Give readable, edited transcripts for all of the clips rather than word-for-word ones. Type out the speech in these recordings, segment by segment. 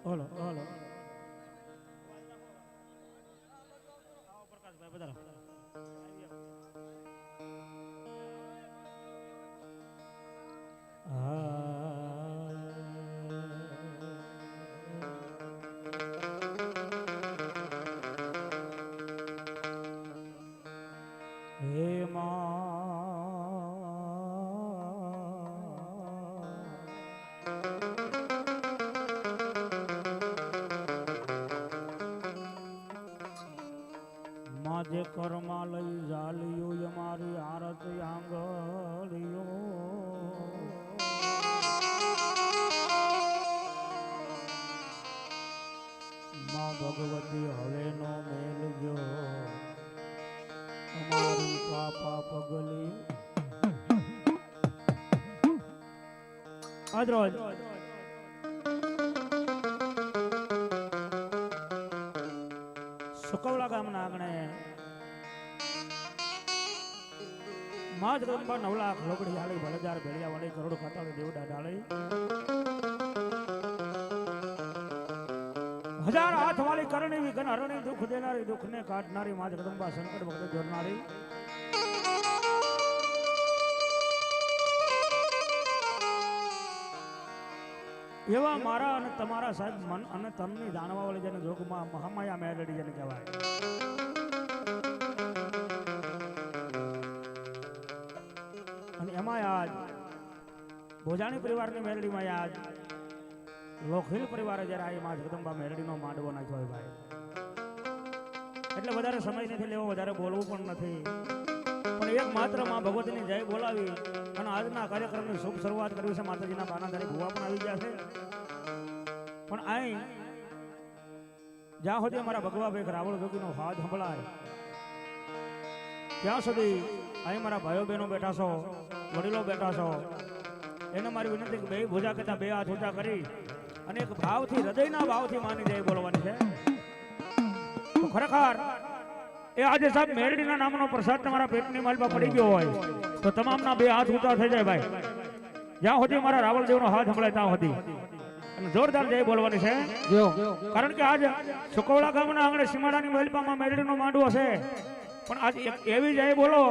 ઓલો ઓલો પ્રકાશભાઈ બધા હે માજે કર્મા લઈ ઝાલિયું અમારી આરતી આંગળીઓ માં ભગવતી હવે નો મેલજો અમારી પાપા પગલી આજરોજ સુકવડા ગામના આંગણે માં જગદંબા 9 લાખ લોગડી આલી ભલજાર ભેળિયા વાળી કરોડ ખાતાળી દેવડા ડાળી 1000 હાથ વાળી કરણી વિઘન હરણી દુઃખ દેનારી દુઃખને કાઢનારી માં જગદંબા સંકટ વખતે જોડનારી એવા મારા અને તમારા સાહેબ મન અને તનની જાણવા વાળી જેને જોગમાં મહામાયા મેલડી જેને કહેવાય અને એમાં આજ ભોજાણી પરિવારની મેલડીમાં આજ લોખીલ પરિવારે જ્યારે આ માં જગદંબા મેલડીનો માંડવો નાખ્યો હોય ભાઈ એટલે વધારે સમય નથી લેવો વધારે બોલવું પણ નથી પણ એક માત્ર માં ભગવતીની જય બોલાવી અને આજના કાર્યક્રમની શુભ શરૂઆત કરવી છે માતાજીના બાનાધારી ભુવા પણ આવી ગયા છે પણ અહીં જ્યાં સુધી અમારા ભગવાભાઈ રાવળ જોગીનો હાથ સંભળાય ત્યાં સુધી અહીં મારા ભાઈઓ બહેનો બેઠા છો વડીલો બેઠા છો એને મારી વિનંતી કે બે ભુજા કહેતા બે હાથ ઊંચા કરી અને એક ભાવથી હૃદયના ભાવથી માની જય બોલવાની છે તો ખરેખર એ આજે સાહેબ મેરડીના નામનો પ્રસાદ તમારા પેટની માલમાં પડી ગયો હોય તો તમામના બે હાથ ઊંચા થઈ જાય ભાઈ જ્યાં સુધી મારા રાવળદેવનો હાથ સંભળાય ત્યાં સુધી અને જોરદાર જય બોલવાની છે કારણ કે આજ સુકવડા ગામના આંગણે સીમાડાની મહેલપામાં મેરડીનો માંડવો છે પણ આજ એવી જય બોલો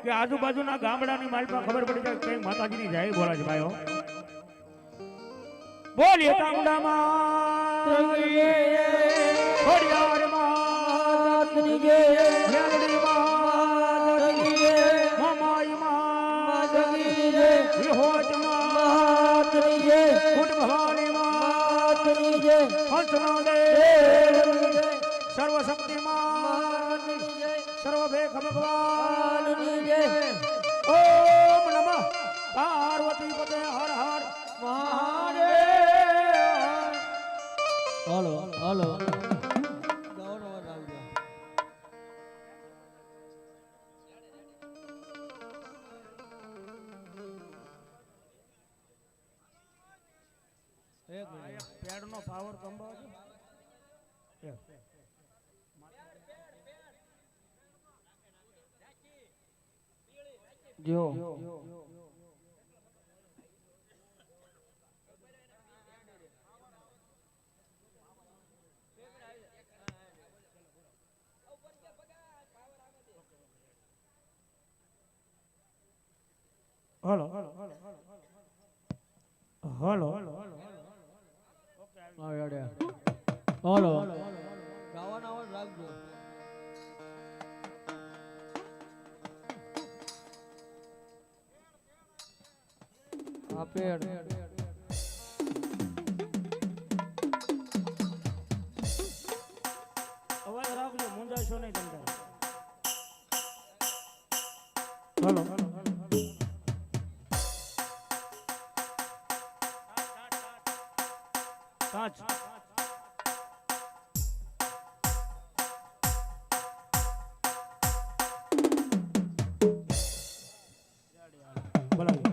કે આજુબાજુના ગામડાની માલપા ખબર પડી જાય કે માતાજીની જય બોલા છે ભાઈઓ બોલીએ તાંગડામાં ખોડિયાર માતની જય મેરડી માતની જય મમાઈ માતની જય વિહોજ માતની જય કુટ ભવાની માતની જય હંસનો દેવ સર્વ શક્તિમાન સર્વભેખ ભગવાનની જય ઓમ નમઃ પાર્વતી પતે હર હર મહાદેવ હાલો હાલો પેડનો પાવર કંબાવ જો hello hello hello hello hello ગાવાનો અવાજ રાખજો આ પેડ અવાજ રાખજો મુંજાશો નહીં તમે હલો હલો પાંચ બોલાવી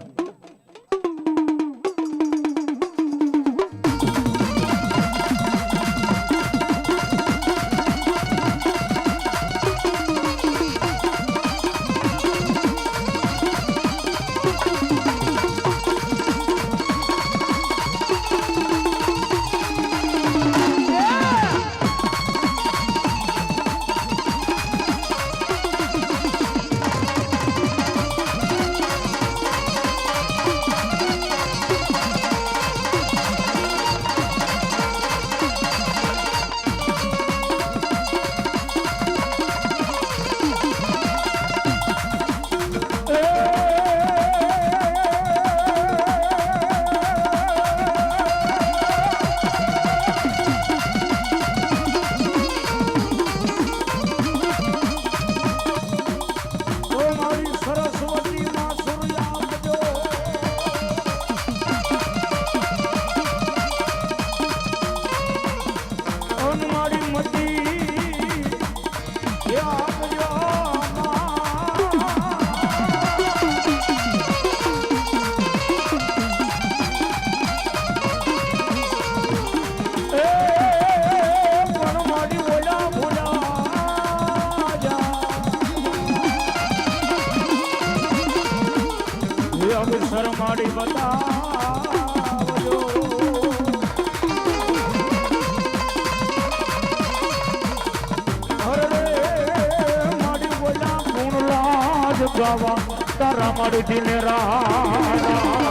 બાવા તારા મળતી ને રાજા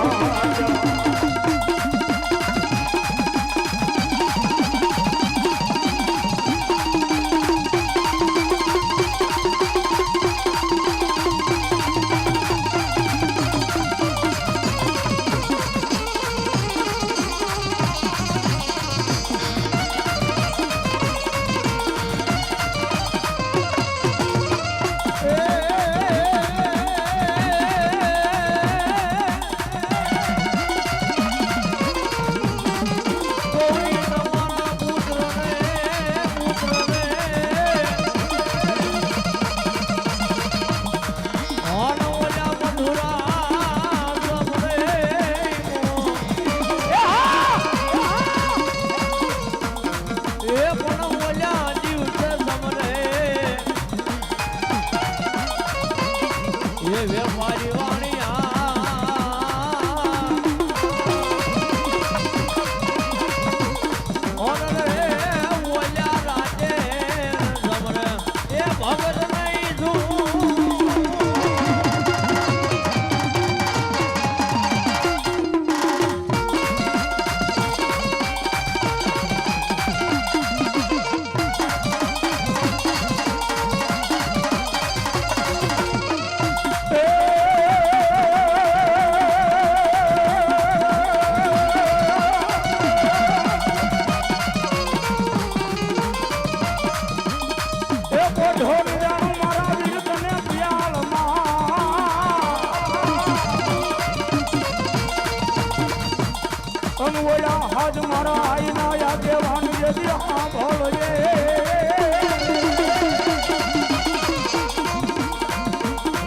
હાજ મારા આઈના યાદેવાન યદી સાંભળજે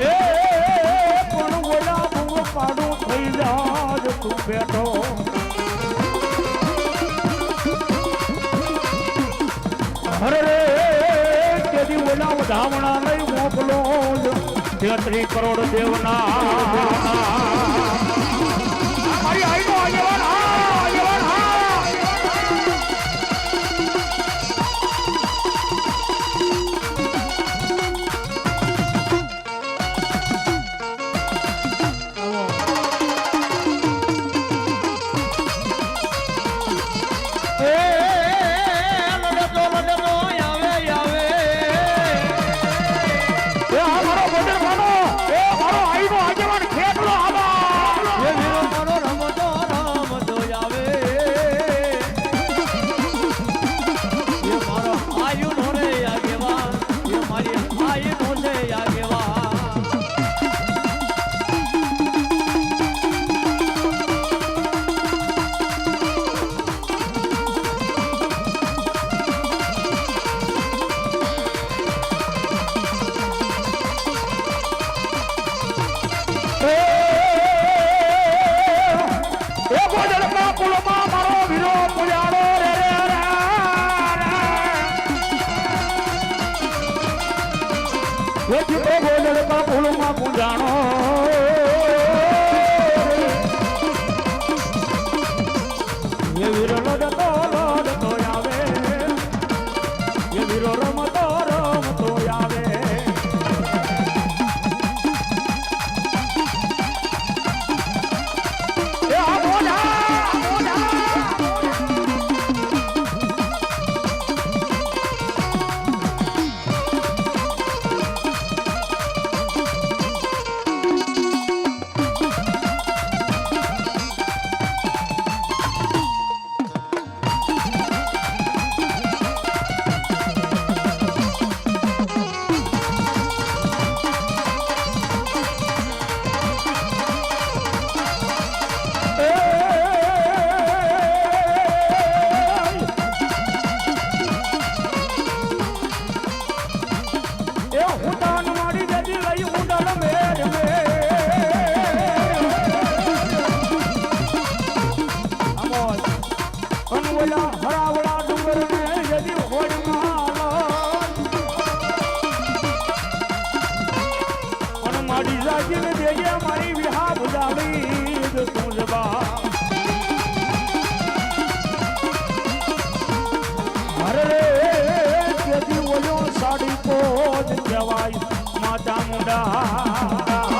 એ પણ ઓલા બહુ પાડું થઈ જાજ તું બેઠો અરે તેથી ઓલા વધામણા લઈ મોકલો 33 કરોડ દેવના મારી આઈનો આગેવાન જાણો એ વીરો લડતો આવે એ વીરો રમતો આવે એ આ બોલા હરાવડા ડુંગર ને યદી હોડમાં મારી જાગીને દેજે મારી વિહા બુજાવી તું જબા અરે તેથી ઓલો સાડી પોત જવાય માતા મુંડા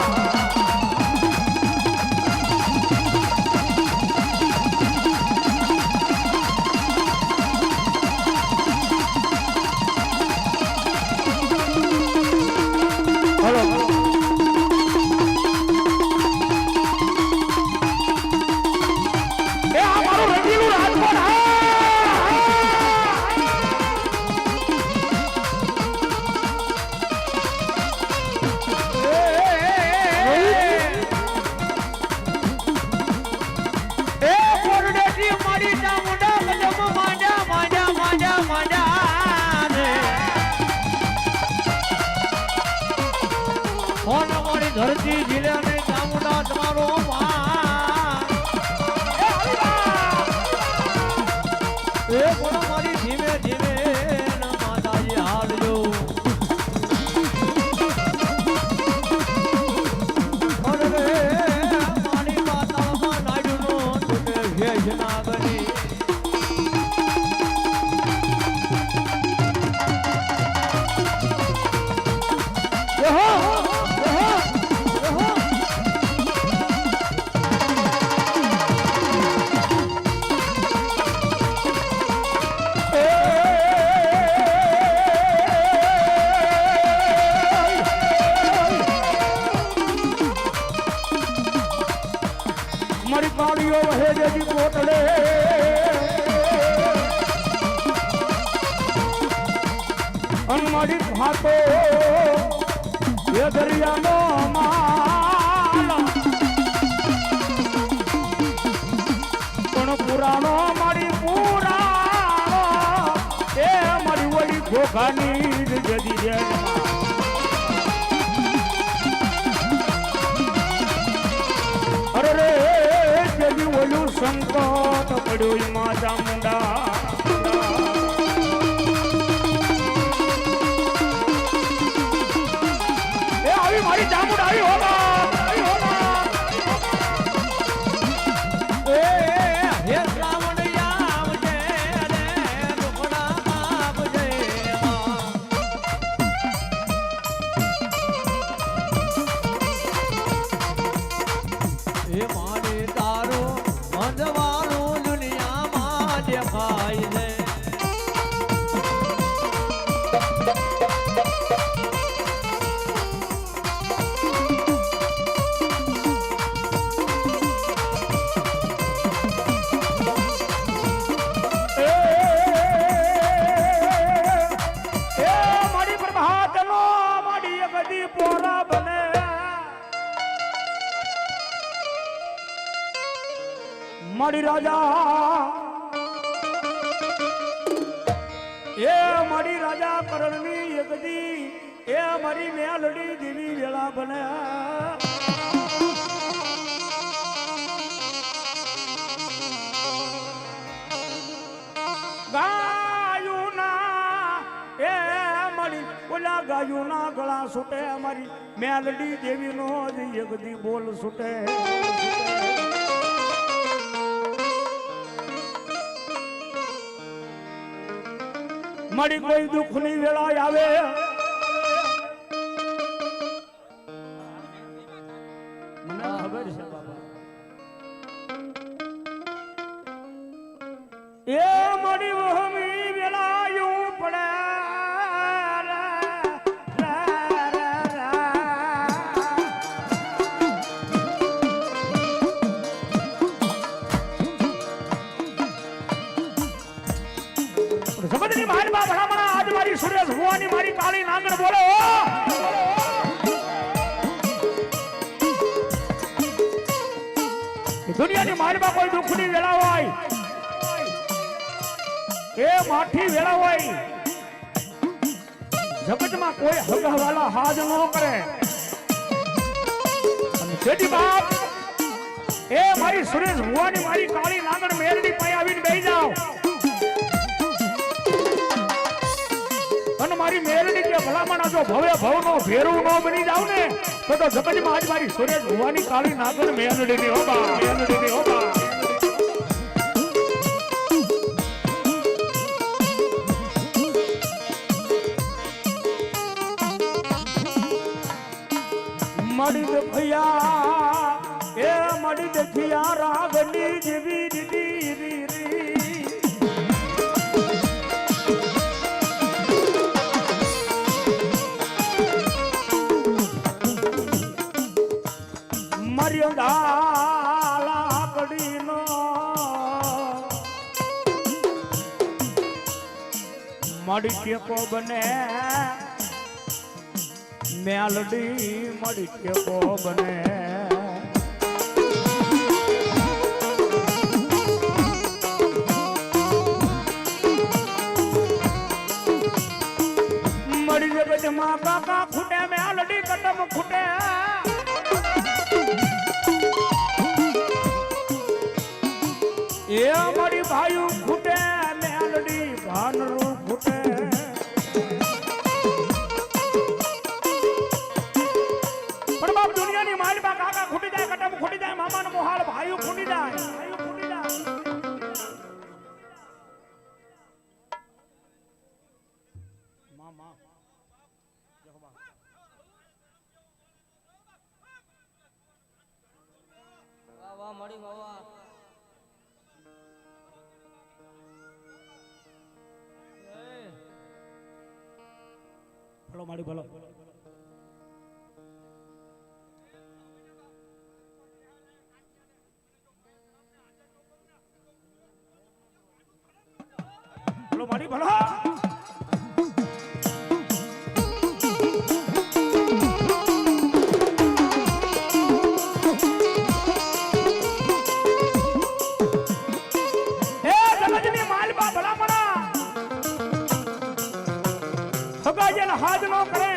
એ પણ મારી ધીમે ધીમે માતાજી હાલજો મારી માતામાં નાડુનો તૂટે ભેજ ના બની મારી કાળીઓ વહે જેજી કોટડે અન મારી ભાતો એ દરિયાનો માલ પણ પુરાણો મારી પુરાણો એ મારી વળી ઘોઘાની જજી જેલમાં અરે રે જજી ઓલું સંકટ પડ્યું એમાં ચામુંડા એ આવી મારી ચામુંડા આવી હોલા હે શ્રાવણ આવજે રે ઢોકળા આપજે એ મારે તારો અંધવાળું દુનિયામાં દેખાય છે એ મારી પ્રભાતનો મારી અગદી પોરા બને મારી રાજા એ મારી રાજા કરણની એકદી એ મારી મેલડી દેવી વેળા બને ગાયુના એ મારી ઓલા ગાયુના ગળા છૂટે મારી મેલડી દેવીનો જ એકદી બોલ છૂટે મારી કોઈ દુઃખની વેળા આવે મને ખબર છે બાબા એ મારી વહમી વેળા એવું પડે સમજની મહાનમાં ભલામણા આજ મારી સુરેશ ભુવાની મારી કાળી નાંગણ બોલો દુનિયાની મહાનમાં કોઈ દુઃખની વેળા હોય એ માઠી વેળા હોય જગતમાં કોઈ હગવાલા હાજ ન કરે જેથી બાપ એ મારી સુરેશ ભુવાની મારી કાળી નાંગણ મેરડી પાઈ આવીને બેસી જાઓ અને મારી મેરડી કે ભલામણ જો ભવે ભવનો ભેરું ન બની જાવ ને તો જગતમાં આજ મારી સુરેશ ભુવાની કાળી નાગણ મેરડીની હોબા મેરડીની હોબા મડી દે ભૈયા એ મડી દે ખિયા રાગની જેવી દીદી રી મર્યાદા કડીનો મડી ટેકો બને મેલડી મડી ટેકો બને મડી જગતમાં કાકા ખૂટે મેલડી કદમ ખૂટે એ મારી ભાઈ ખૂટે મેલડી માડી બાવા ભલો માડી ભલો ભલો માડી ભલો હાથ નો કરે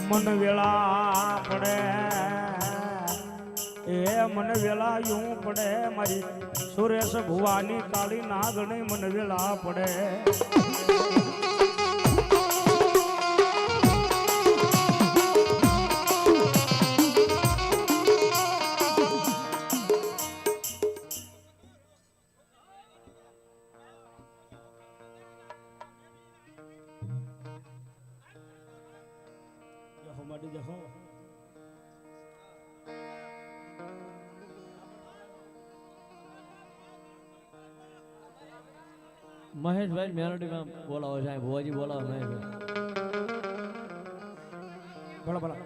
મન વેળા પડે એ મન વેળા યું પડે મારી સુરેશ ભુવાની કાળી નાગણી મન વેળા પડે મહેશભાઈ મેલોડીમાં બોલાવો સાહેબ ભુવાજી બોલાવો મહેશભાઈ બોલો બોલો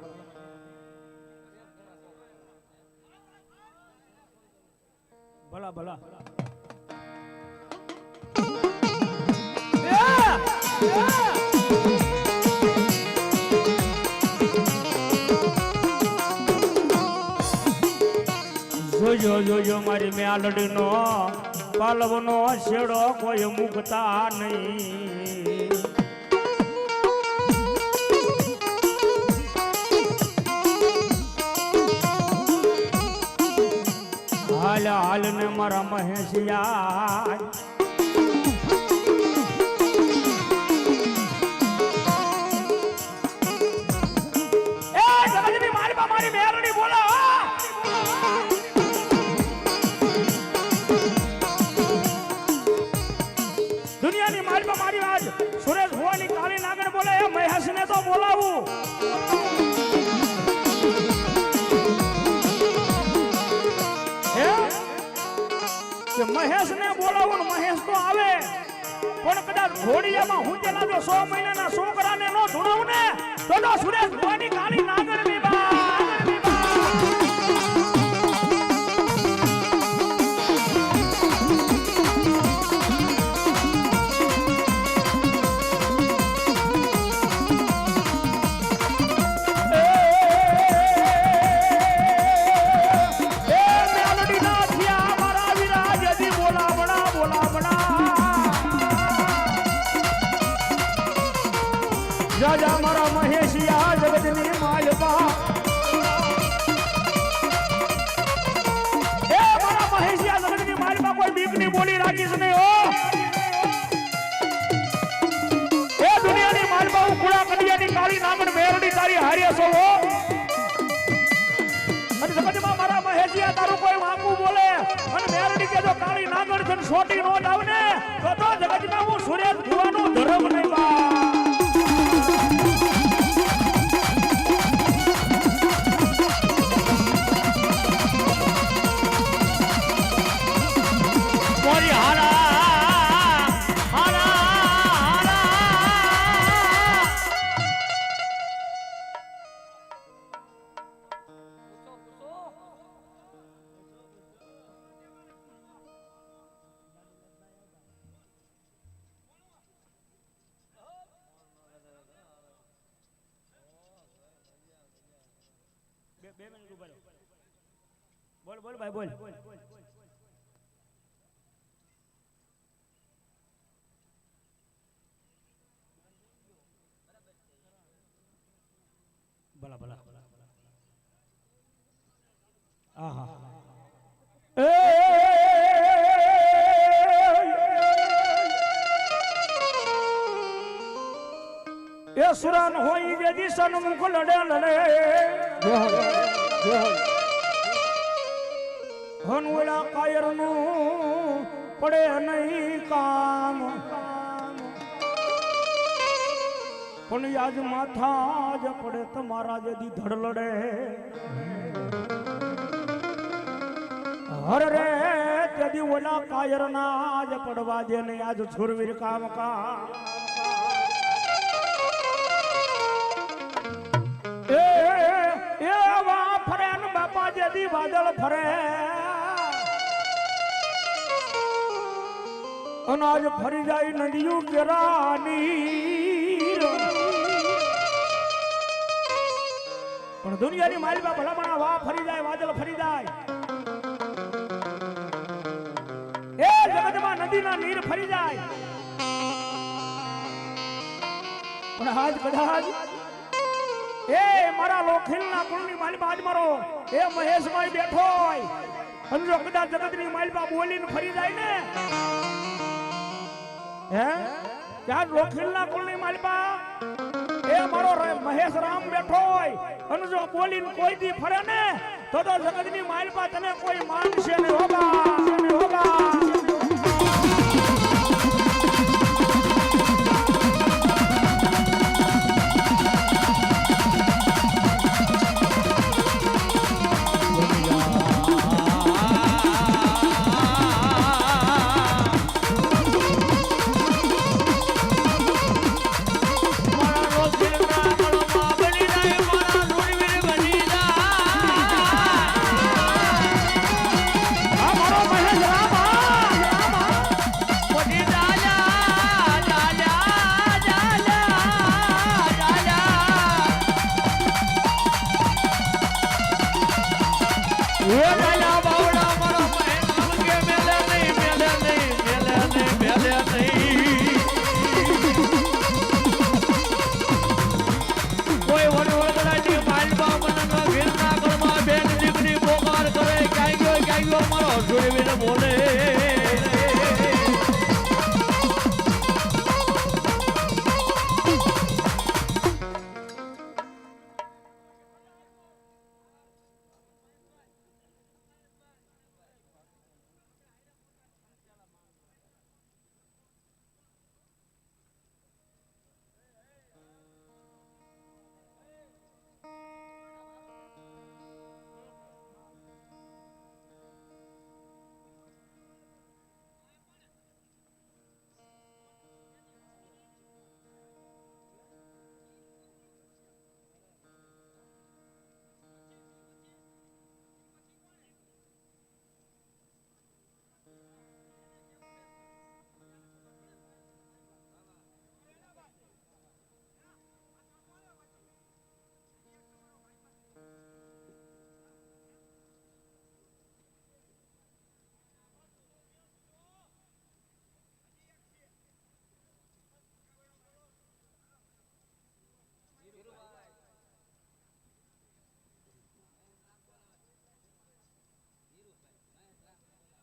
ભલા ભલા જોજો જોજો મારી મેલડી નો પાલવનો છેડો કોઈ મુકતા નહીં હાલ હાલ ને મારા મહેશિયા મારી મેલડી બોલો દુનિયાની માલમાં મારી આજ સુરેશ ભુવાની કાળી નાગણ બોલે એ મહેશ ને તો બોલાવું કે મહેશ ને બોલાવું મહેશ તો આવે પણ કદાચ ઘોડિયામાં હું તેના જો 100 મહિનાના છોકરાને નો ધૂણવું ને તો સુરેશ ભુવાની કાળી નાગણ ની રાજા મારા મહેશિયા જગતની માલપા એ મારા મહેશિયા જગતની માલપા કોઈ બીકની બોલી રાખીશ નહીં હો એ દુનિયાની માલપા હું કુડા કડિયાની કાળી નાગણ મેરડી તારી હારીએ છો હો અને જગતમાં મારા મહેશિયા તારું કોઈ વાંકું બોલે અને મેરડી કે જો કાળી નાગણ છે છોટી નો જાવ ને તો જગતમાં હું સુરેશ ભુવાનો ધર્મ નહીં બા બે મિનિટ ઉભા રહો બોલ બોલ ભાઈ બોલ ભલા ભલા આહા એ સુરાન હોય જે દિશન મુખ લડે લડે હનવડા કાયરનું પડે નહીં કામ પણ યાદ માથા જ પડે તમારા જેદી ધડ લડે હર રે તેદી ઓલા કાયરના જ પડવા દે ને આજ છુરવીર કામ કા એ વા ફરે ને બાપા જેદી વાદળ ફરે અનાજ ફરી જાય નદીયું કેરાની પણ દુનિયાની માલમાં ભલામણા વા ફરી જાય વાદળ ફરી જાય એ જગતમાં નદીના નીર ફરી જાય પણ આજ કદાચ એ મારા લોખીલના કુળની માલમાં આજ મારો એ મહેશભાઈ બેઠો હોય અને જો કદાચ જગતની માલમાં બોલીને ફરી જાય ને હે ત્યાં લોખીલના કુળની માલમાં એ મારો મહેશ રામ બેઠો હોય અને જો બોલીને કોઈ દી ફરે ને તો જગતની માલમાં તને કોઈ માનશે નહીં હોગા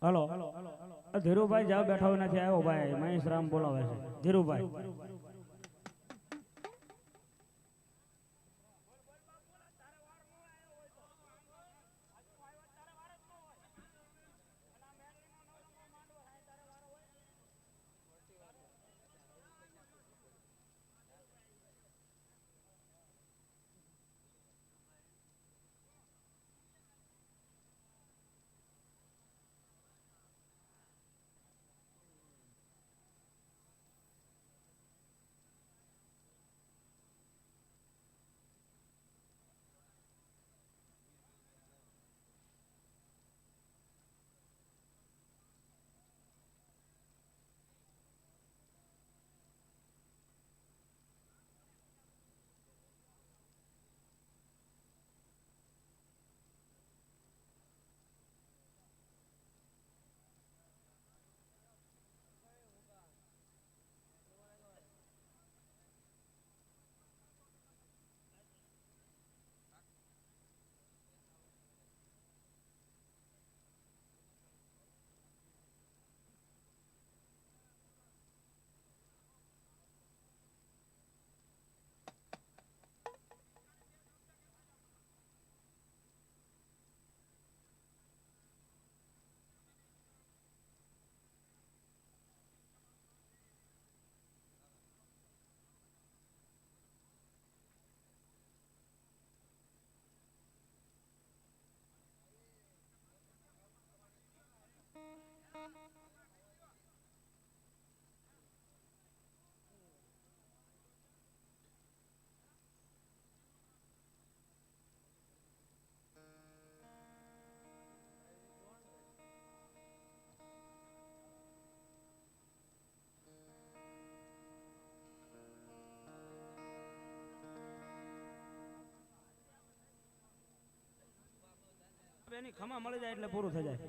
હલો ધીરુભાઈ જ્યાં બેઠા હોય નથી આવ્યો ભાઈ મહેશ રામ બોલાવે છે ધીરુભાઈ એની ખમા મળી જાય એટલે પૂરું થઈ જાય.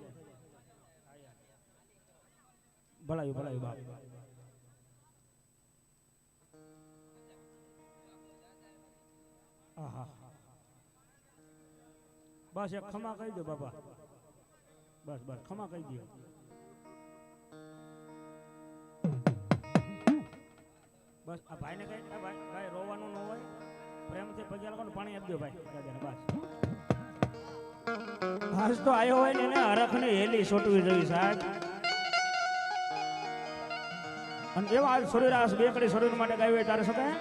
ભલાયું ભલાયું બાપ. આહા બસ એક ખમા કહી દો બાપા. બસ બસ ખમા કહી દો. બસ આ ભાઈને કઈ ભાઈ ભાઈ રોવાનું ન હોય, પ્રેમથી પગે લાગવાનું, પાણી આપી દો ભાઈ દાદાને. બસ આજ તો આયો હોય ને એને હરખને હેલી સોટવી જોઈએ સાહેબ. અને એવા આજ શરીરાસ બે કડી શરીર માટે ગાયું હોય તારે શકાય.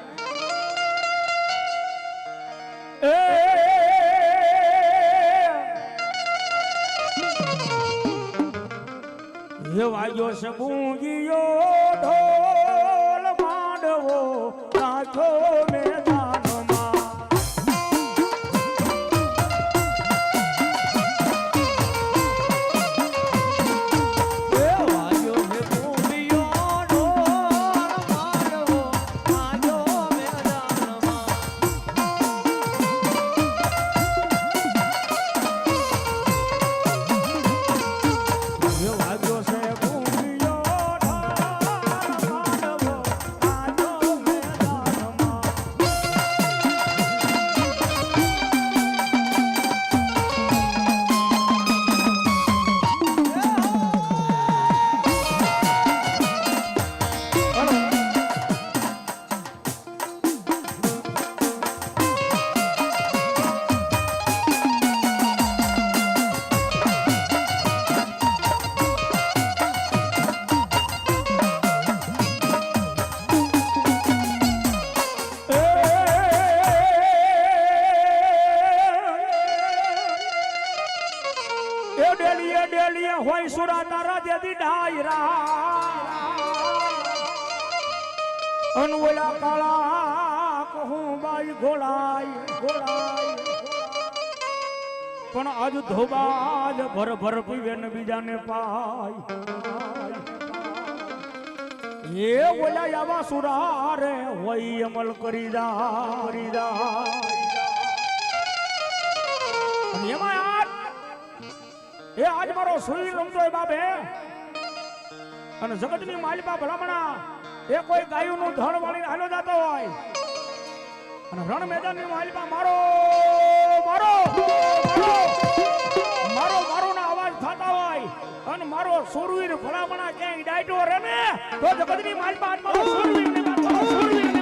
એ વાગ્યો છે બુંગીયો ઢોલ માંડવો નાચો મેદાનમાં. હોય સુરા તારા દેદી ડાયરા અનવલા કાળા કહું બાઈ ઘોડાય ઘોડાય. પણ આજ ધોબાજ ભર ભર પીવે ને બીજાને પાય. એ બોલા આવા સુરા રે હોય અમલ કરી જા. એમાં એ આજ મારો સુઈ રમતો હોય બાપે અને જગતની માલિકા ભલામણા એ કોઈ ગાયું નું ધણ વાળીને હાલો જતો હોય અને રણ મેદાનની માલિકા મારો મારો મારો મારો ના અવાજ થતા હોય અને મારો સુરવીર ભલામણા ક્યાંય ડાયટો રે ને તો જગતની માલિકા આજ મારો સુરવીર ને મારો સુરવીર ને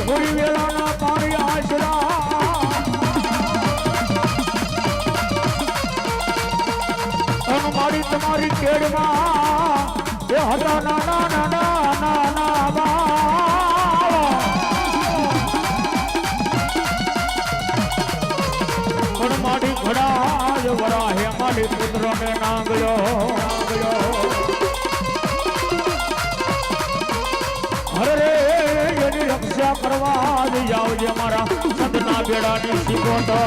હોળી વેળાના પાણી આશરા મારી તમારી કેડમાં એ હતા નાના નાના નાના બાવા પણ મારી ઘડા જ વરાહે મારી પુત્રને નાંગયો અરે એની રક્ષા કરવા જ આવજે મારા સંતના બેડાની શીખોતો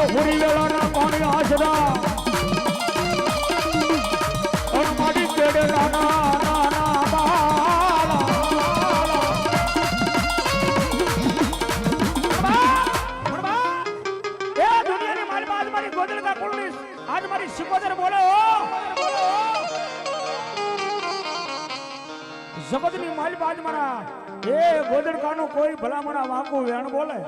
પૂરી વેળાના પાણી આશરા અને મારી કેડે નાના નાના બાલા એ દુનિયાની મારી બાદ મારી ગોદલકા કુળની આજ મારી શિકોદર બોલે હો જગતની મારી બાદ મારા એ ગોદલકાનું કોઈ ભલા મારા વાંકું વેણ બોલે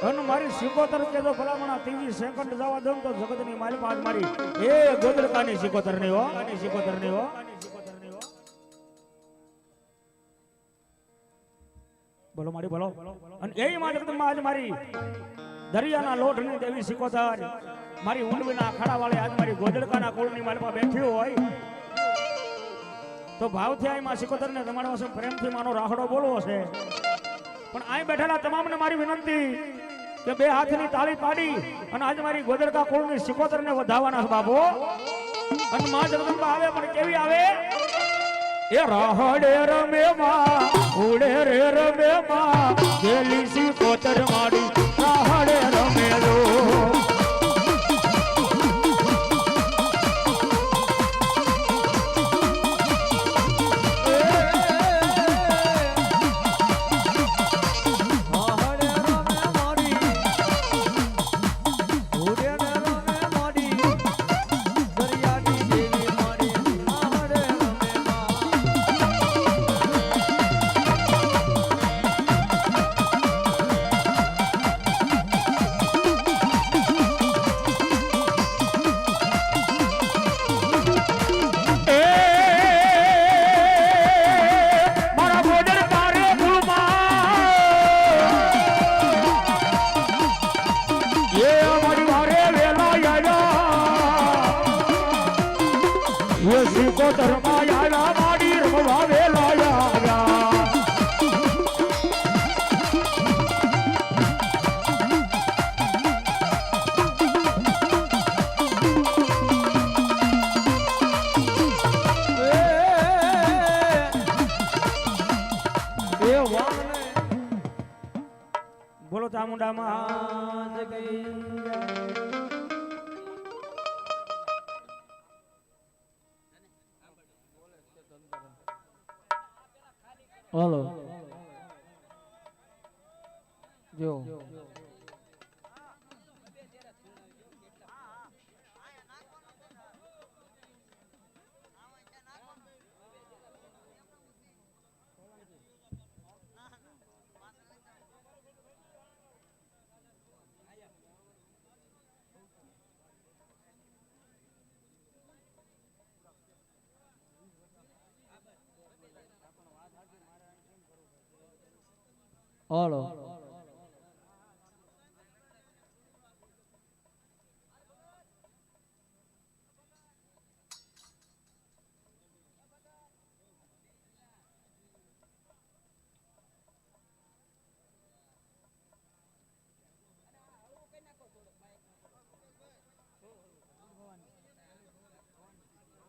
અને મારી શિકોતર કે જો ભલામણા 30 સેકન્ડ જવા દઉં તો જગતની મારી પાસ મારી એ ગોદલકાની શિકોતર ની હો બોલો મારી બોલો અને એ માં આજ મારી દરિયાના લોઢની દેવી શિકોતર મારી ઊંડવીના ખાડા વાળે આજ મારી ગોદલકાના કુળની મારી પાસે બેઠી હોય તો ભાવથી આ માં શિકોતર ને તમારા પાસે પ્રેમથી માનો રાહડો બોલવો છે પણ અહીં બેઠેલા તમામને મારી વિનંતી કે બે હાથની તાળી પાડી અને આજે મારી ગોદલકા કુળની શિકોતર ને વધાવવાના છે બાબો અને માં જગદંબા આવે પણ કેવી આવે એ રાહડે રમે માં ઉડે રે રમે માં દેલી શિકોતર માડી રાહડે રમે લો શિકોતર માં આવ્યા માડી રમવા વેલા આવ્યા બોલો ચામુંડામાં હાલો જો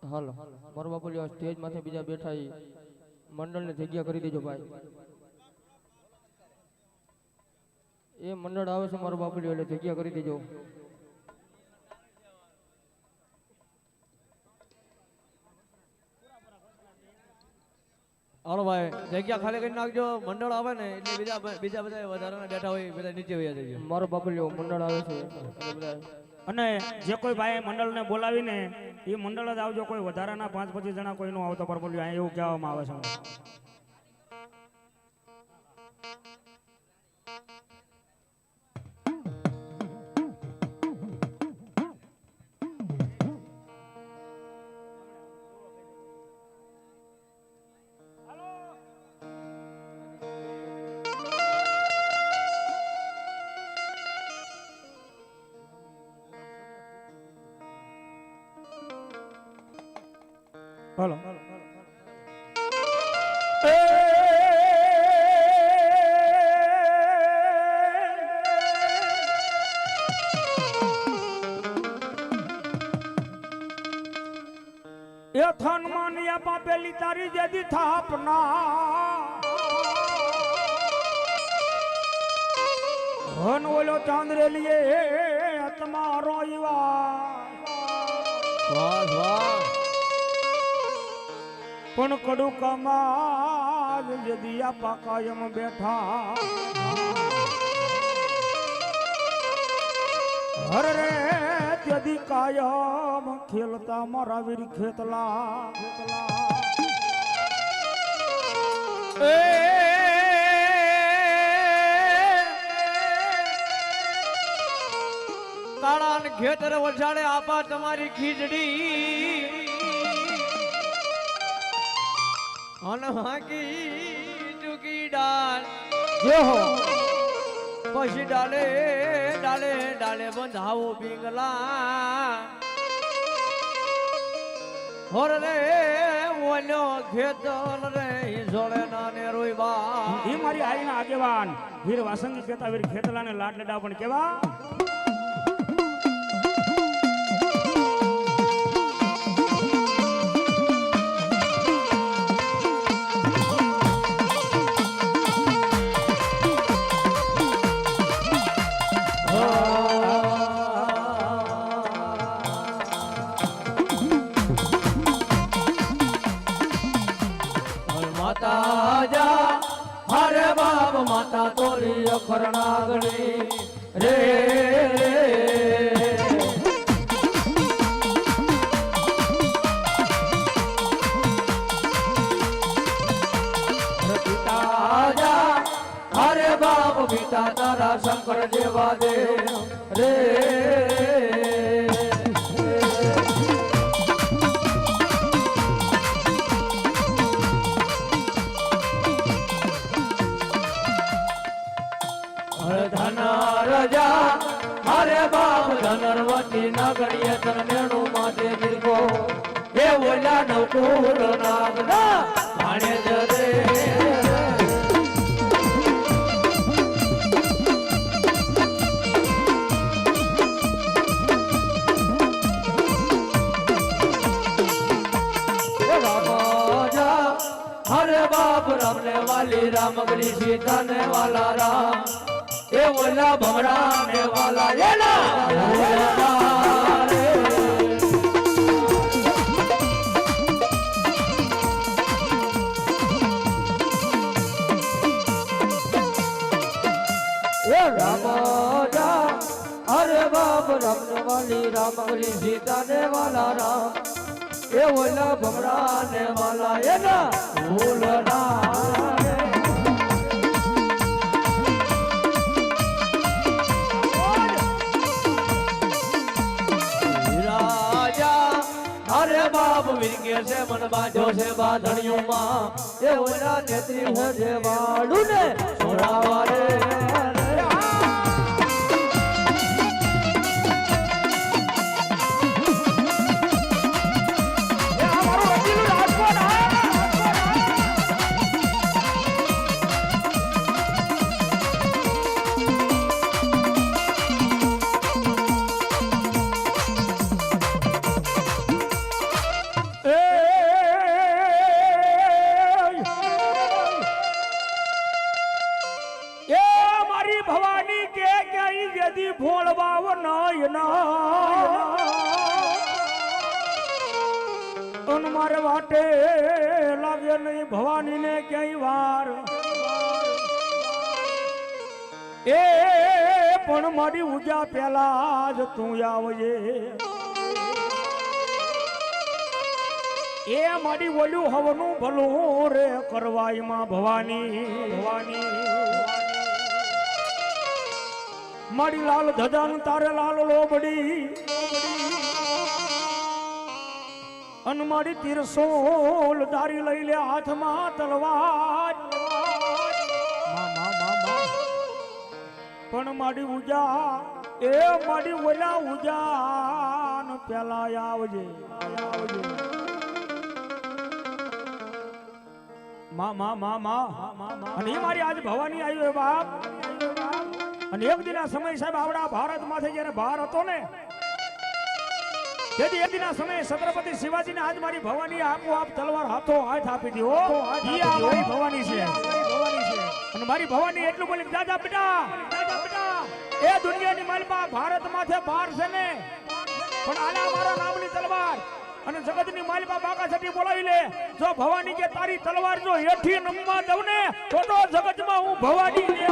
હાલો હાલો મારો બાપુ સ્ટેજ માથે બીજા બેઠા મંડળ ને જગ્યા કરી દેજો ભાઈ એ મંડળ આવે છે મારો બાપુ એટલે જગ્યા કરી દેજો હાલો ભાઈ જગ્યા ખાલી કરી નાખજો મંડળ આવે ને એટલે બીજા બધા વધારાના બેઠા હોય બધા નીચે વયા જજો મારો બાપલિયો મંડળ આવે છે એટલે બધા અને જે કોઈ ભાઈ મંડળને બોલાવીને એ મંડળ જ આવજો, કોઈ વધારાના 5-25 જણા કોઈ નો આવતો પરમોલ્યો અહીં એવું કહેવામાં આવે છે. હાલો એ થન માનિયા પાપેલી તારી જેદી થાપના હન ઓલો ચાંદરે લીએ તમારો વાહ વાહ પણ કડુ કમાલ જદી આપા કાયમ બેઠા હર રે જદી કાયમ ખેલતા મારા વીર ખેતલા એ કાળા ને ખેતર વસાડે આપા તમારી ખીચડી અન હાકી ટૂકી ડાળ જે હો પછી ડાલે ડાલે ડાલે બંધાવો પિંગલા હોર રે ઓલો ખેતર રે જોડે નાને રોઈબા ઈ મારી આઈના આગેવાન વીર વાસંગી કહેતા વીર ખેતલાને લાડ લેડા પણ કેવા માતા તોરી અખર નાગણી રે અરે બાપ પિતા તારા શંકર જેવા દે રે અરે બાપ ધનરવતી નગરીએ તરનેણું માથે ગીરકો એ ઓલા નવકુર નાગના ભાણે જરે હરે બાપ રામને વાલી રામગરી સીતા ને વાલા રામ એ ઓલા ભમરા ને વાલા એના એ રામા અરે બાપ રામને વાલી રામગરી સીતા ને વાલા રામ એ ઓલા ભમરા ને વાલા એના ભૂલના બાપ વિરગે છે મન બાજો છે બાધણીઓ માં એ ઓલા નેત્રી છે વાડું ને છોડાવા રે મારે વાટે લાગે નહીં ભવાનીને ક્યાંય વાર એ પણ મારી ઉજા પેલા જ તું આવજે એ મારી ઓલું હવનું ભલું રે કરવાયમાં ભવાની ભવાની મારી લાલ ધજાન તારે લાલ લોબડી અન મારી તીરસોલ દારી લઈ લે હાથમાં તલવાર પણ મારી ઉજા એ મારી ઓલા ઉજાન પેલા આવજે આવજે અને મારી આજ ભવાની આવ્યો બાપ અને એક દિના સમય સાહેબ આવડા ભારત માંથી જયારે ભાર હતો ને તેથી એક દિના સમય છત્રપતિ શિવાજી ને આજ મારી ભવાની આપોઆપ તલવાર હાથો હાથ આપી દી હો ઈ આ મારી ભવાની છે અને મારી ભવાની એટલું બોલી દાદા બેટા એ દુનિયાની માલપા ભારત માથે ભાર છે ને પણ આલા મારા નામની તલવાર અને જગતની માલપા બાકા છઠી બોલાવી લે જો ભવાની કે તારી તલવાર જો હેઠી નમવા દઉં ને તો જગતમાં હું ભવાની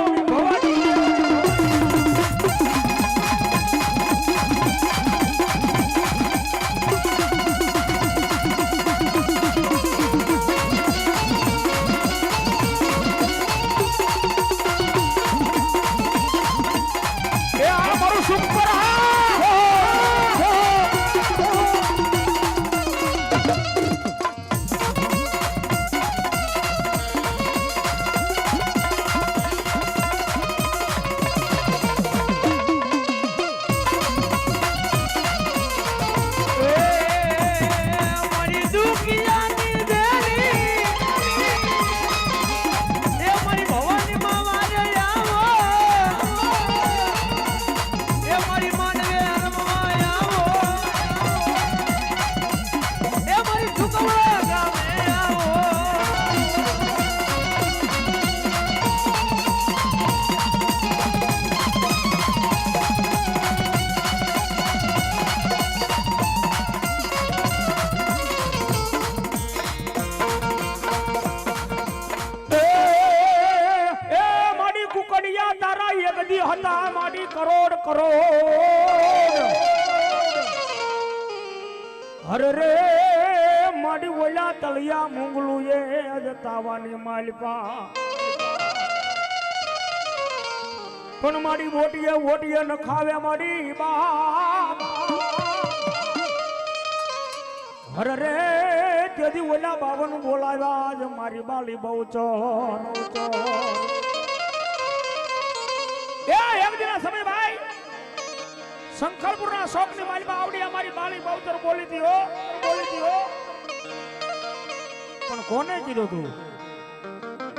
હતા મારી કરોડ કરોડ હરે રે મારી ઓલા તળિયા મુંગલું એ અજતાવાની માલપા પણ મારી વોટીએ ન ખાવે મારી બા હરે રે તેથી ઓલા બાવન બોલાવ્યા જ મારી બાલી બહુ ચોર એક દિના સમય ભાઈ શંકરપુરના શોકની માલમાં આવડી અમારી બાલી બહુતર બોલી હતી હો પણ કોને કીધું તું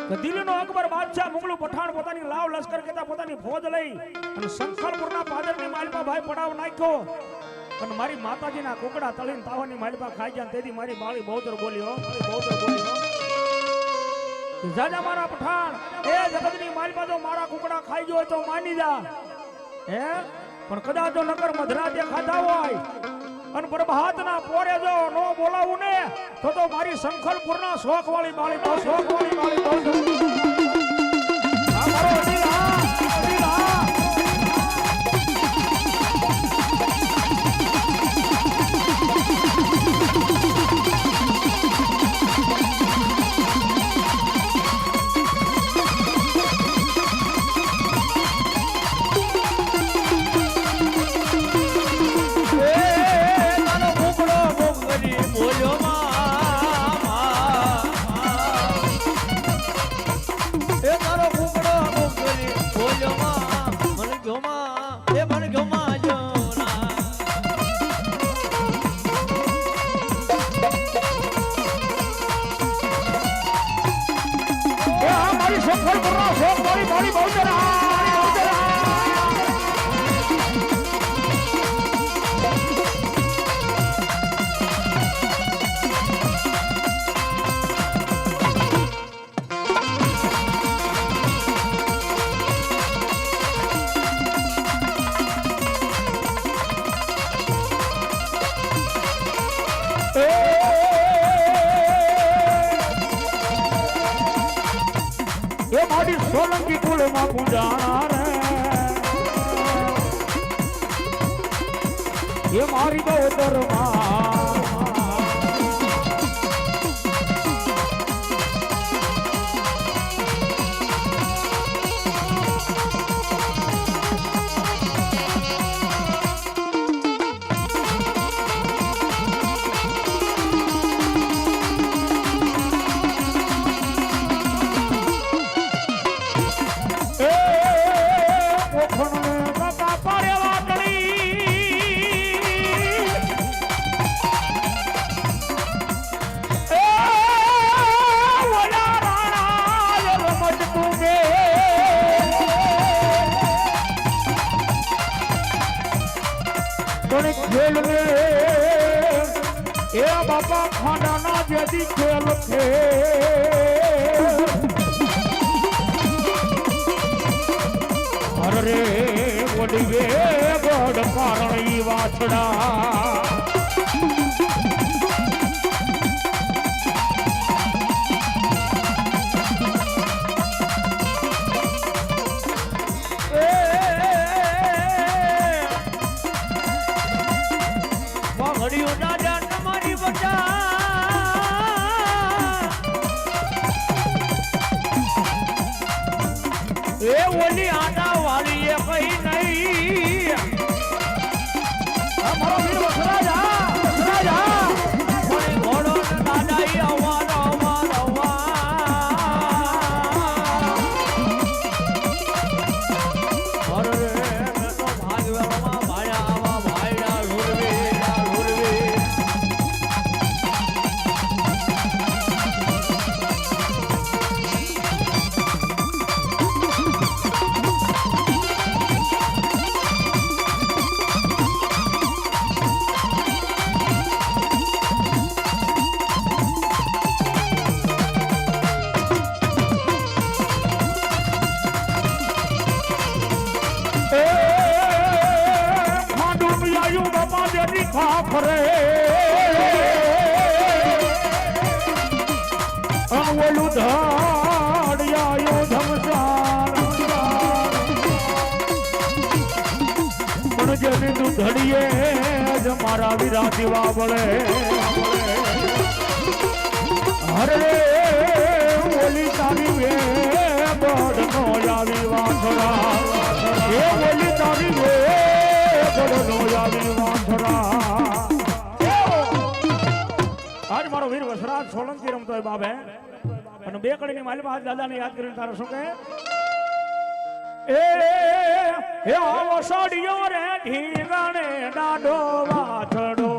કે દિલ્હીનો અકબર બાદશાહ મુગલું પઠાણ પોતાની લાવ લશ્કર કેતા પોતાની ફોજ લઈ અને શંકરપુરના પાદરની માલમાં ભાઈ પડાવ નાખ્યો અને મારી માતાજીના કુકડા તળીને તાવાની માલમાં ખાઈ ગયા તેથી મારી બાળી બહુતર બોલી હો જાજા મારા પઠાણ એ જગતની માલમાં જો મારા કુકડા ખાઈ ગયો તો માની જા હે પણ કદાચ જો નકર મધરાતે ખાધા હોય અને પ્રભાતના પોરે જો નો બોલાવું ને તો મારી શંખલપુરના શોખ વાળી બાળી તો આ મારો અડીલ હા એ મારી સોલંકી કુળમાં પૂજાર એ મારી ગોદરમાં ખેલ ને એ બાપા ખાડાના જેથી ખેલ છે અરે વડી વે ગોડ પારણી વાછડા એ ઓલી આડા વાળી એ કઈ નહીં અમારો વીર વસરાજા મને ઘોડો દાદા ઈ અવાર અરે મેં તો ભાગવામાં ભાયા આવા ભાઈડા લુરવી ખાફરે અનવલું ધાડિયાયો ધમસાર પણ જેને તું ધડીએ જ મારા વીરા દીવા બળે હરે ઓલી તારી વે બડ નો આવી વાંસરા એ ઓલી તારી વે બડ નો આવી વાંસરા આજ મારો વીર વસરાજ સોલંકી રમતો હોય બાબે અને બે કડીની માલિકા હાથ દાદાને યાદ કરીને તારો શું કહે એ આવો સોડિયો રે ઢીંગણે ડાડો વાછડો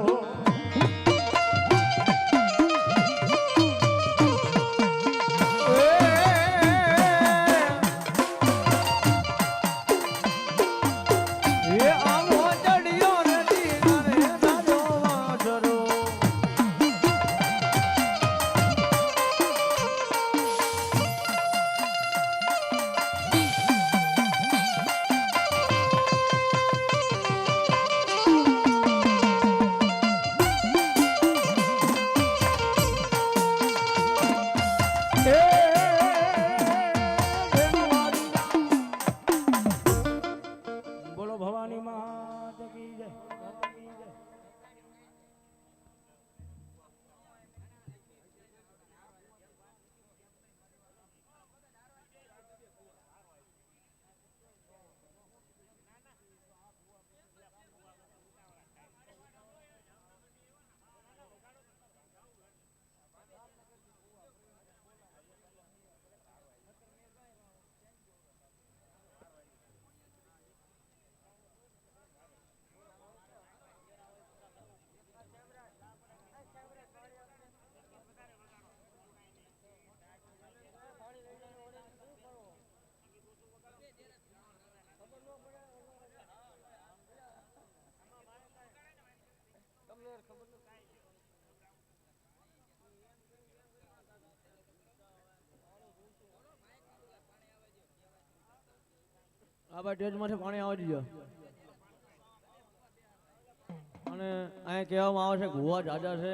આ ભાઈ ટેજમાંથી પાણી આવવા દીજો અને અહીંયા કહેવામાં આવે છે ભૂવા જાજા છે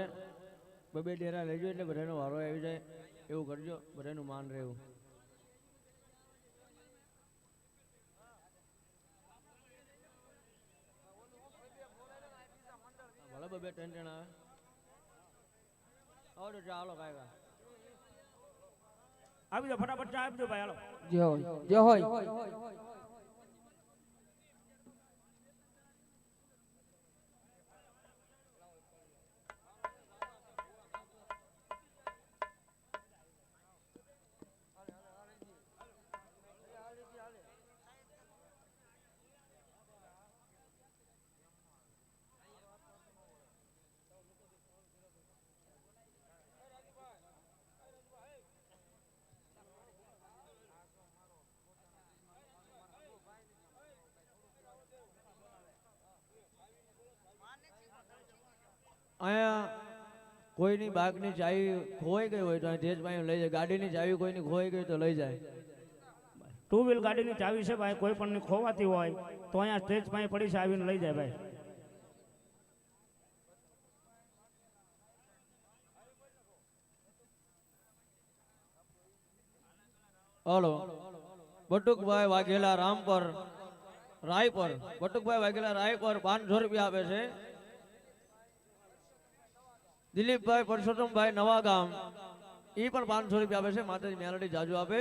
બે ડેરા લેજો એટલે બધાનો વારો આવી જાય એવું કરજો બધાનું માન રહેવું ભલે બે ત્રણ જણા આવે ચાલો કાંઈ આવી જાઓ ફટાફટ ચા આપી દો ભાઈ હાલો જે હોય અહીંયા કોઈની બાગની ચાવી ખોવાઈ ગઈ હોય તો તેજભાઈ લઈ જાય, ગાડીની ચાવી કોઈની ખોવાઈ ગઈ તો લઈ જાય. ટુ વ્હીલ ગાડીની ચાવી છે ભાઈ, કોઈ પણ ખોવાતી હોય તો અહીંયા સ્ટેજ પાસે પડી છે, આવીને લઈ જાય ભાઈ. હલો બટુકભાઈ વાઘેલા રામપર રાયપર, બટુકભાઈ વાઘેલા રાયપર 500 રૂપિયા આપે છે. દિલીપભાઈ પરસોત્તમભાઈ નવા ગામ ઈ પણ 500 રૂપિયા આપે છે. માતાજી મેલડી જાજુ આપે.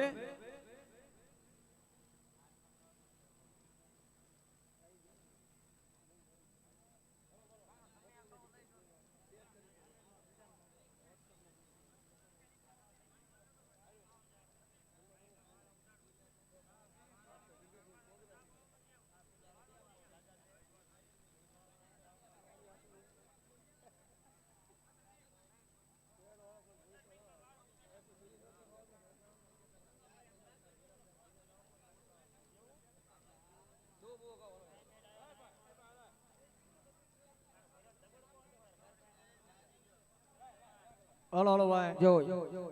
હલો હલો ભાઈ જો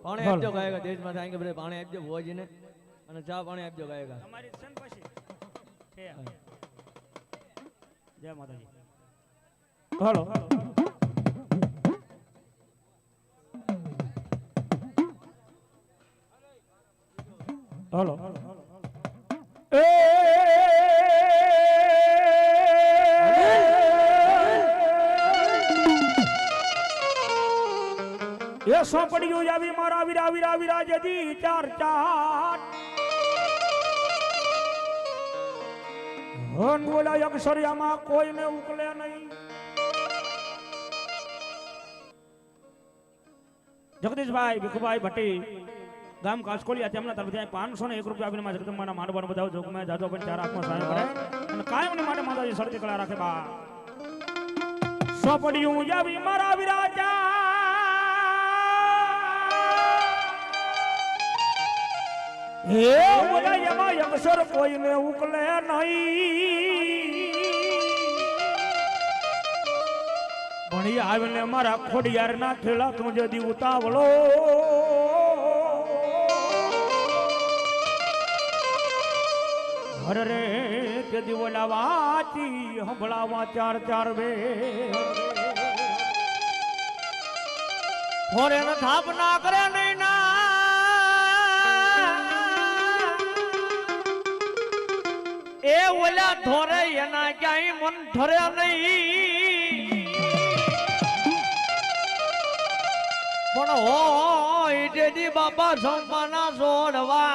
પાણી આપજો ગાયકા દેશમાં થાય કે બધે પાણી આપજો ભોજીને અને ચા પાણી આપજો ગાયકા તમારી સન પછી છે. જય માતાજી. હલો હલો એ સોંપડીયું આવી મારા વીરા વીરા વીરા જદી ચાર ચાર હન બોલા અક્ષરિયામાં કોઈને ઉકલે નહીં. જગદીશભાઈ ભીખુભાઈ ભટ્ટી ગામ કાસકોલિયા તેમના તરફથી 501 રૂપિયા આપીને માં જગદંબાના માંડવાનો બધા જોગમાં જાજો પણ ચાર આત્મા સહાય કરે અને કાયમની માટે માતાજી શરતી કળા રાખે. બા સોંપડીયું આવી મારા વીરા ચાર હે બોલા એમાં અક્ષર કોઈને ઉકલે નહીં. ભણી આવીને મારા ખોડિયાર ના ખેલા તું જદી ઉતાવળો હર રે તે દિવલા વાતી હંભળાવા ચાર ચાર વે ફોરે ન થાપ ના કરે નહીં ના એ ઓલા ધોરે એના ક્યાંય મન ધરે નહીં પણ હોય દેદી બાપા સંપાના છોડવા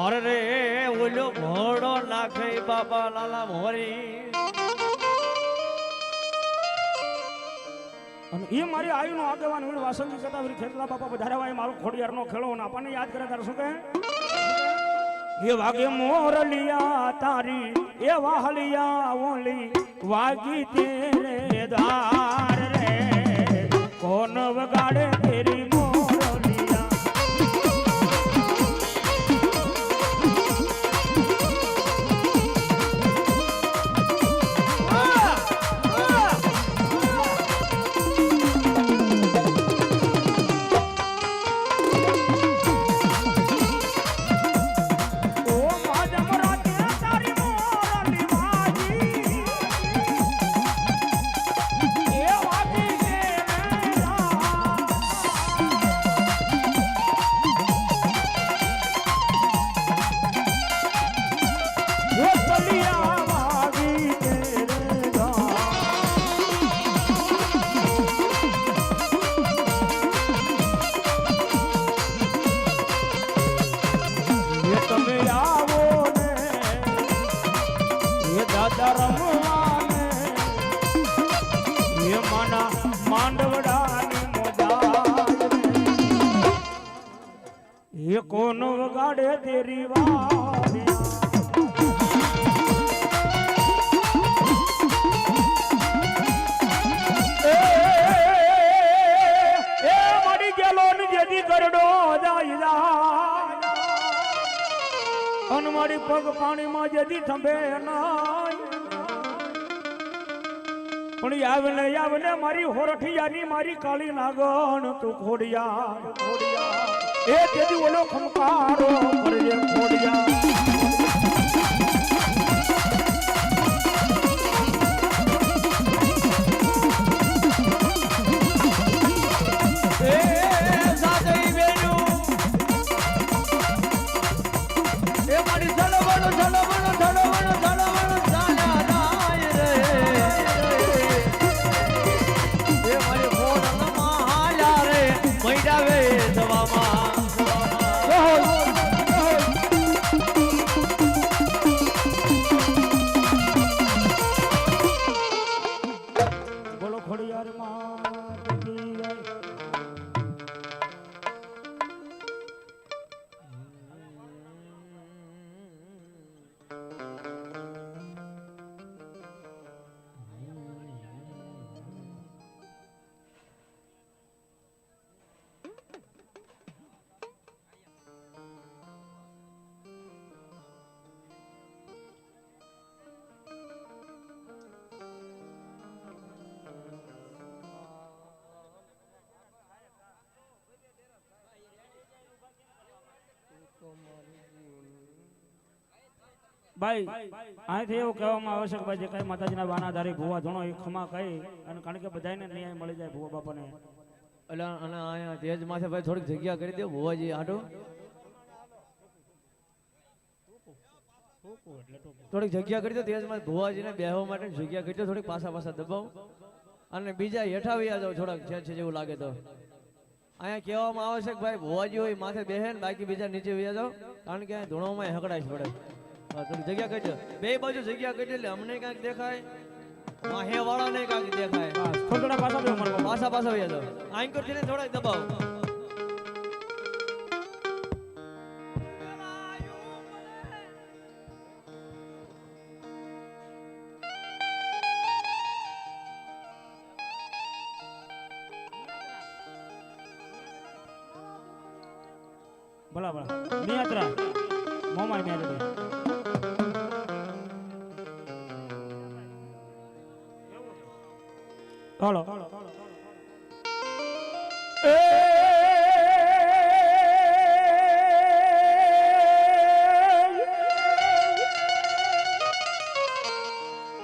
અરે રે ઓલો ઘોડો નાખે બાબા લાલા મોરી. અને એ મારી આયુનો આગેવાન વીર વાસંગી કથા વીર ખેતલા બાપા વધારેવાય મારો ખોડિયારનો ખેલો અને આપણને યાદ કરે તારે શું કહે એ વાગે મોરલિયા તારી એ વાહલિયા ઓલી વાગી તેરે ધાર રે કોણ વગાડે તેરી મોરલિયા. માના માંડવડાની મોજા એ કોણ વગાડે તેરી વારે એ મરી ગયેલો ને જેથી કરડો જાય જાય અન મારી પગ પાણીમાં જેથી થંભે નાય પણ આવને મારી હોરઠિયાની મારી કાળી નાગણ તું ખોડિયા એ તેથી ઓલો ખમકારો કરજે ખોડિયા ભાઈ અહીંથી એવું કહેવામાં આવે છે કે ભાઈ જે કઈ માતાજીના વાનાધારી ભુવા ધૂણો એ ખમા કહી અને કારણ કે બધાને ન્યાય મળી જાય ભુવા બાપાને એટલે અને અહીંયા તેજ માથે ભાઈ થોડીક જગ્યા કરી દો ભુવાજી આટો થોડીક જગ્યા કરી દો તેજ માં ભુવાજીને બેહવા માટે જગ્યા કરી દો થોડીક પાછા દબાવ અને બીજા હેઠા વયા જાવ થોડાક છે જેવું લાગે તો અહીંયા કહેવામાં આવે છે કે ભાઈ ભુવાજી હોય માથે બેહે ને બાકી બીજા નીચે વયા જાવ કારણ કે અહીંયા ધૂણોમાં હકડાશ પડે થોડી જગ્યા કરી દો બે બાજુ જગ્યા કરી દો એટલે અમને કાંઈક દેખાય માહે વાળા ને કાંઈક દેખાય થોડા પાછા વયા જાવ આંકર છે ને થોડા દબાવ ભલા નિયાત્રા મોમાઈ નિયાત્રા હાલો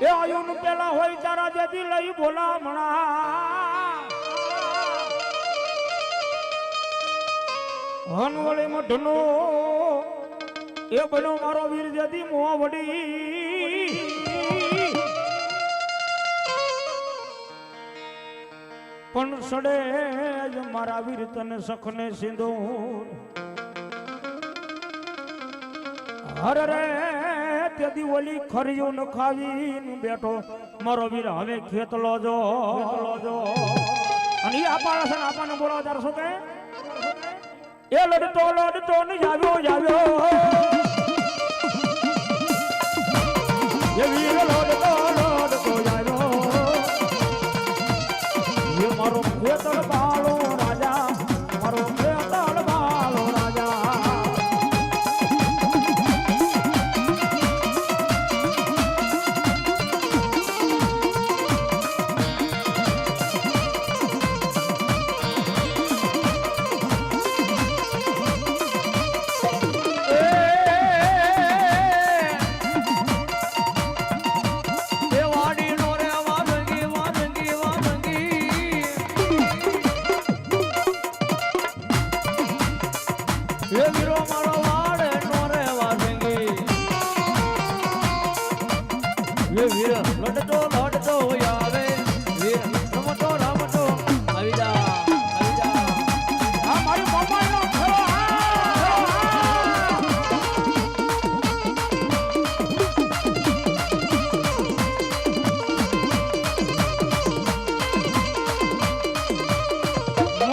એ આયુ નું પેલા હોય તારા જેથી લઈ બોલા મણા હનવળી મઢનો એ બનો મારો વીર જેથી મોહ વડી પણ સડે જ મારા વીર તને સખને સિંદૂર હર રે તેથી ઓલી ખરીયું ન ખાવીને બેઠો મારો વીર હવે ખેતલો જો અને એ આપણા છે ને આપણને બોલવા તાર શું કે એ લડતો ને જાવ્યો એ વીર લડતો જાવ્યો એ મારો ખેતર બાળો રાજા મારો ખેતર બાળો રાજા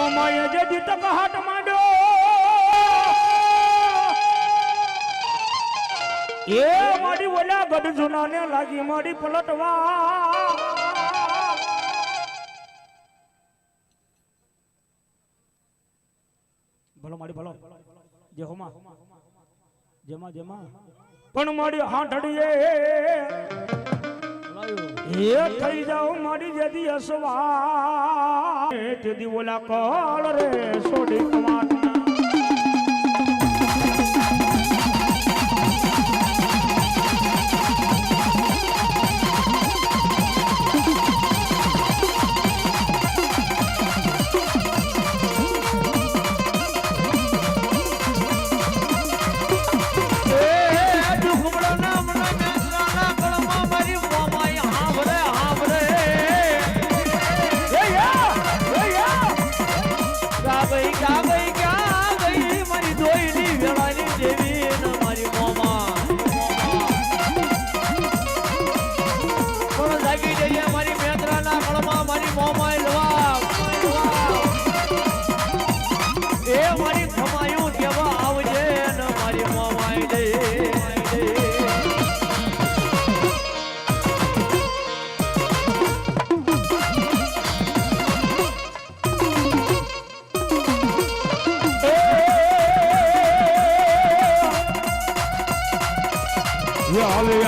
મોમાએ જે જીતક હાટ માંડ્યો એ મારી ઓલા ગઢ જુનાને લાગી મારી પલટવા ભલો મારી ભલો જે હોમાં જેમાં જેમાં પણ મારી હાંઠડીએ એ થઈ જાવ મારી જેદી અસવા તેદી ઓલા કળ રે સોડી કમાટના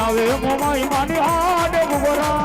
આવે મોમાઈ માની હાડ ગુબરા